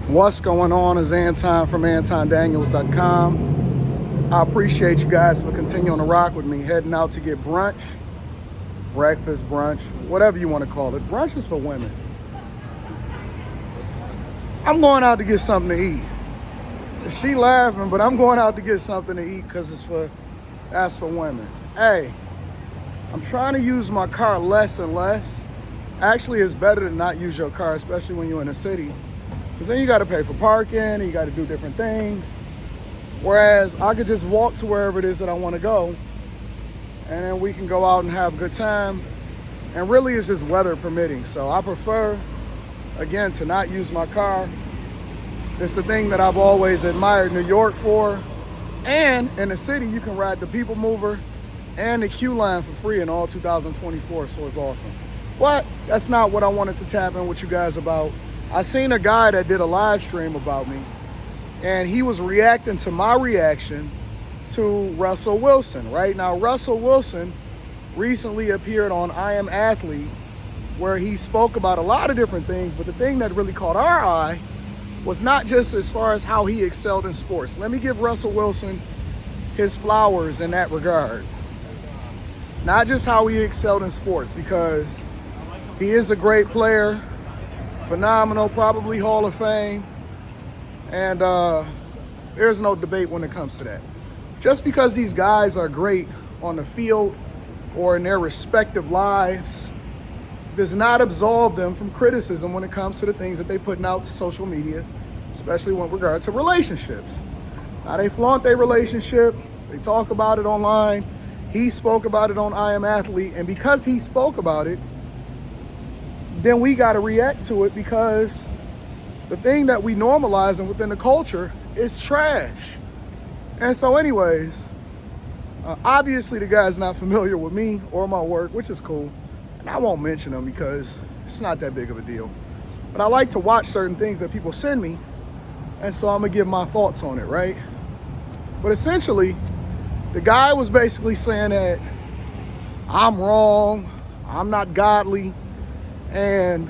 What's going on is Anton from antondaniels.com. I appreciate you guys for continuing to rock with me, heading out to get brunch, breakfast, brunch, whatever you want to call it. Brunch is for women. I'm going out to get something to eat. She laughing, but I'm going out to get something to eat because that's for women. Hey, I'm trying to use my car less and less. Actually, it's better to not use your car, especially when you're in a city. Because then you got to pay for parking, and you got to do different things. Whereas I could just walk to wherever it is that I want to go, and then we can go out and have a good time. And really, it's just weather permitting. So I prefer, again, to not use my car. It's the thing that I've always admired New York for. And in the city, you can ride the People Mover and the Q line for free in all 2024, so it's awesome. But that's not what I wanted to tap in with you guys about. I seen a guy that did a live stream about me, and he was reacting to my reaction to Russell Wilson, right? Now, Russell Wilson recently appeared on I Am Athlete, where he spoke about a lot of different things, but the thing that really caught our eye was not just as far as how he excelled in sports. Let me give Russell Wilson his flowers in that regard. Not just how he excelled in sports, because he is a great player, phenomenal, probably Hall of Fame, and there's no debate when it comes to that. Just because these guys are great on the field or in their respective lives does not absolve them from criticism when it comes to the things that they putting out to social media, especially with regard to relationships. Now, they flaunt their relationship, they talk about it online. He spoke about it on I Am Athlete, and because he spoke about it, then we got to react to it, because the thing that we normalizing within the culture is trash. And so anyways, obviously the guy's not familiar with me or my work, which is cool. And I won't mention him because it's not that big of a deal. But I like to watch certain things that people send me, and so I'm going to give my thoughts on it, right? But essentially, the guy was basically saying that I'm wrong, I'm not godly, and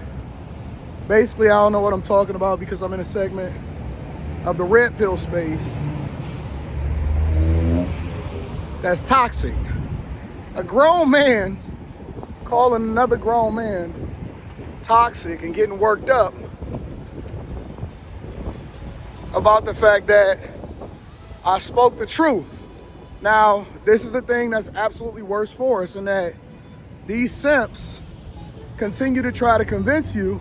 basically I don't know what I'm talking about because I'm in a segment of the red pill space that's toxic. A grown man calling another grown man toxic and getting worked up about the fact that I spoke the truth. Now, this is the thing that's absolutely worse for us, in that these simps continue to try to convince you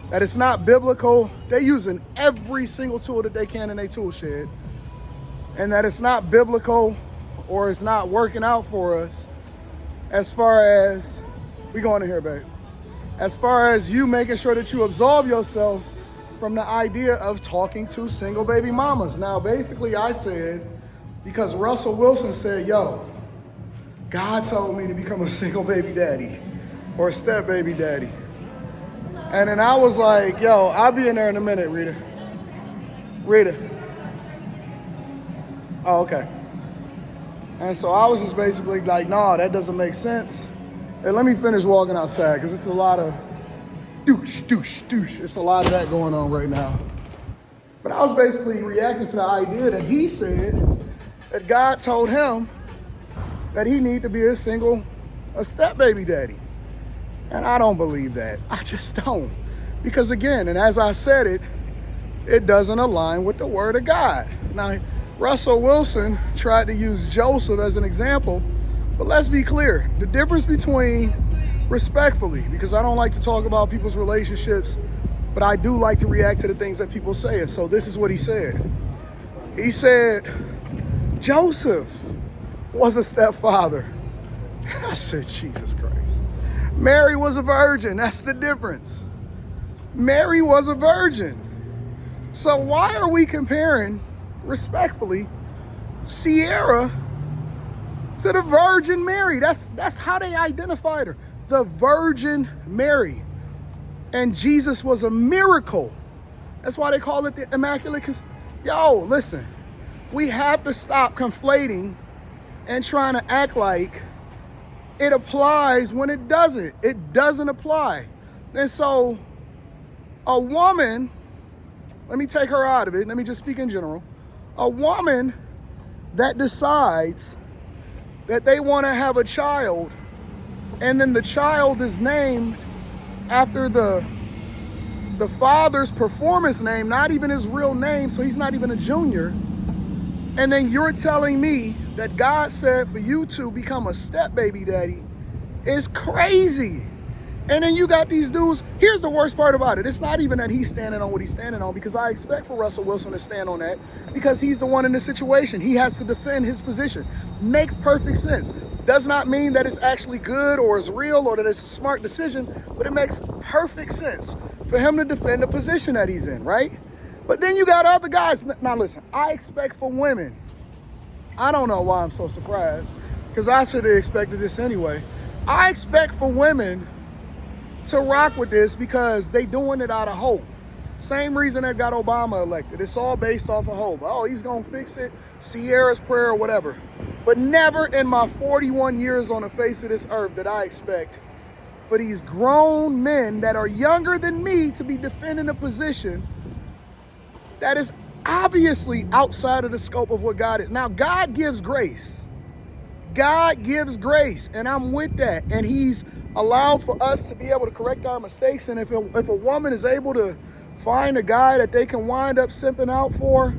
that it's not biblical. They're using every single tool that they can in their tool shed, and that it's not biblical or it's not working out for us as far as, we going in here, babe, as far as you making sure that you absolve yourself from the idea of talking to single baby mamas. Now, basically I said, because Russell Wilson said, yo, God told me to become a single baby daddy or a step baby daddy. And then I was like, yo, I'll be in there in a minute, Rita. Oh, okay. And so I was just basically like, nah, that doesn't make sense. And let me finish walking outside, because it's a lot of douche. It's a lot of that going on right now. But I was basically reacting to the idea that he said that God told him that he needed to be a step baby daddy. And I don't believe that. I just don't. Because again, and as I said it doesn't align with the word of God. Now, Russell Wilson tried to use Joseph as an example, but let's be clear. The difference between, respectfully, because I don't like to talk about people's relationships, but I do like to react to the things that people say. And so this is what he said. He said, Joseph was a stepfather. I said, Jesus Christ. Mary was a virgin. That's the difference. Mary was a virgin. So why are we comparing, respectfully, Sierra to the Virgin Mary? That's how they identified her. The Virgin Mary. And Jesus was a miracle. That's why they call it the Immaculate Conception. Yo, listen. We have to stop conflating and trying to act like it applies when it doesn't. It doesn't apply. And so a woman let me take her out of it. Let me just speak in general. A woman that decides that they want to have a child, and then the child is named after the father's performance name, not even his real name, so he's not even a junior. And then you're telling me that God said for you to become a step baby daddy is crazy. And then you got these dudes. Here's the worst part about it. It's not even that he's standing on what he's standing on, because I expect for Russell Wilson to stand on that because he's the one in the situation. He has to defend his position. Makes perfect sense. Does not mean that it's actually good or is real or that it's a smart decision, but it makes perfect sense for him to defend the position that he's in, right? But then you got other guys. Now listen, I expect for women, I don't know why I'm so surprised, because I should have expected this anyway. I expect for women to rock with this because they doing it out of hope. Same reason that got Obama elected. It's all based off of hope. Oh, he's gonna fix it, Sierra's prayer or whatever. But never in my 41 years on the face of this earth did I expect for these grown men that are younger than me to be defending a position that is obviously outside of the scope of what God is. Now, God gives grace. God gives grace, and I'm with that. And he's allowed for us to be able to correct our mistakes. And if a woman is able to find a guy that they can wind up simping out for,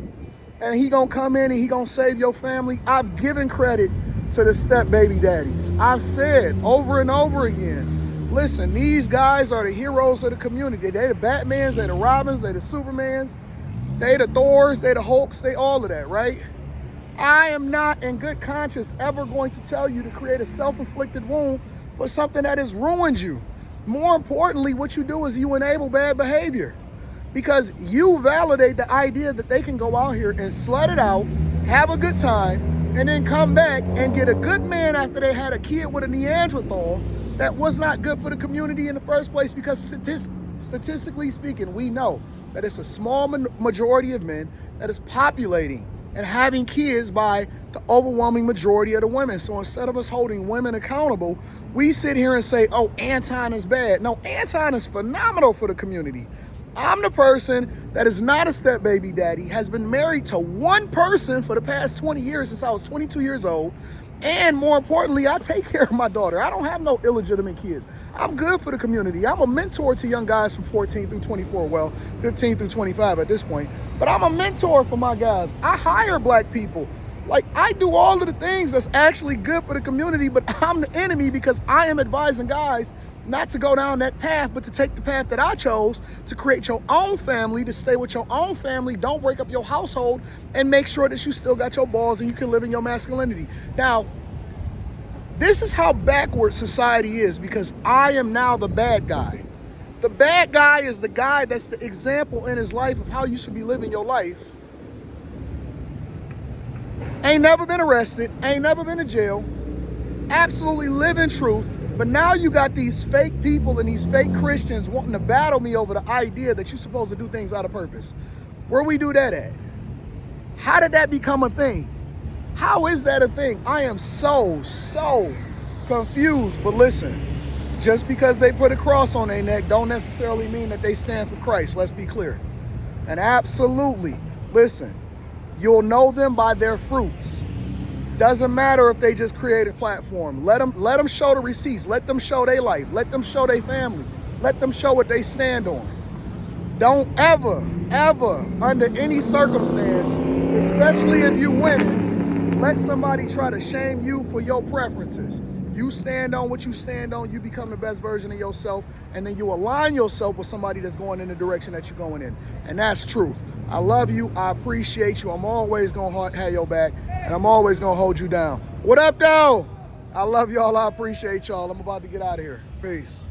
and he gonna come in and he gonna save your family, I've given credit to the step baby daddies. I've said over and over again, listen, these guys are the heroes of the community. They the Batmans, they the Robins, they the Supermans, they the Thors, they the Hulks, they all of that, right? I am not in good conscience ever going to tell you to create a self-inflicted wound for something that has ruined you. More importantly, what you do is you enable bad behavior, because you validate the idea that they can go out here and slut it out, have a good time, and then come back and get a good man after they had a kid with a Neanderthal that was not good for the community in the first place, because statistically speaking, we know that it's a small majority of men that is populating and having kids by the overwhelming majority of the women. So instead of us holding women accountable, we sit here and say, oh, Anton is bad. No, Anton is phenomenal for the community. I'm the person that is not a step baby daddy, has been married to one person for the past 20 years since I was 22 years old. And more importantly, I take care of my daughter. I don't have no illegitimate kids. I'm good for the community. I'm a mentor to young guys from 14 through 24, well, 15 through 25 at this point. But I'm a mentor for my guys. I hire black people. Like, I do all of the things that's actually good for the community, but I'm the enemy because I am advising guys not to go down that path, but to take the path that I chose, to create your own family, to stay with your own family, don't break up your household, and make sure that you still got your balls and you can live in your masculinity. Now, this is how backward society is, because I am now the bad guy. The bad guy is the guy that's the example in his life of how you should be living your life. Ain't never been arrested, ain't never been in jail, absolutely living truth. But now you got these fake people and these fake Christians wanting to battle me over the idea that you're supposed to do things out of purpose. Where we do that at? How did that become a thing? How is that a thing? I am so confused. But listen, just because they put a cross on their neck don't necessarily mean that they stand for Christ. Let's be clear. And absolutely, listen, you'll know them by their fruits. Doesn't matter if they just create a platform. Let them show the receipts. Let them show their life. Let them show their family. Let them show what they stand on. Don't ever, under any circumstance, especially if you winning, let somebody try to shame you for your preferences. You stand on what you stand on, you become the best version of yourself, and then you align yourself with somebody that's going in the direction that you're going in. And that's truth. I love you, I appreciate you, I'm always gonna have your back, and I'm always gonna hold you down. What up, though? I love y'all, I appreciate y'all. I'm about to get out of here. Peace.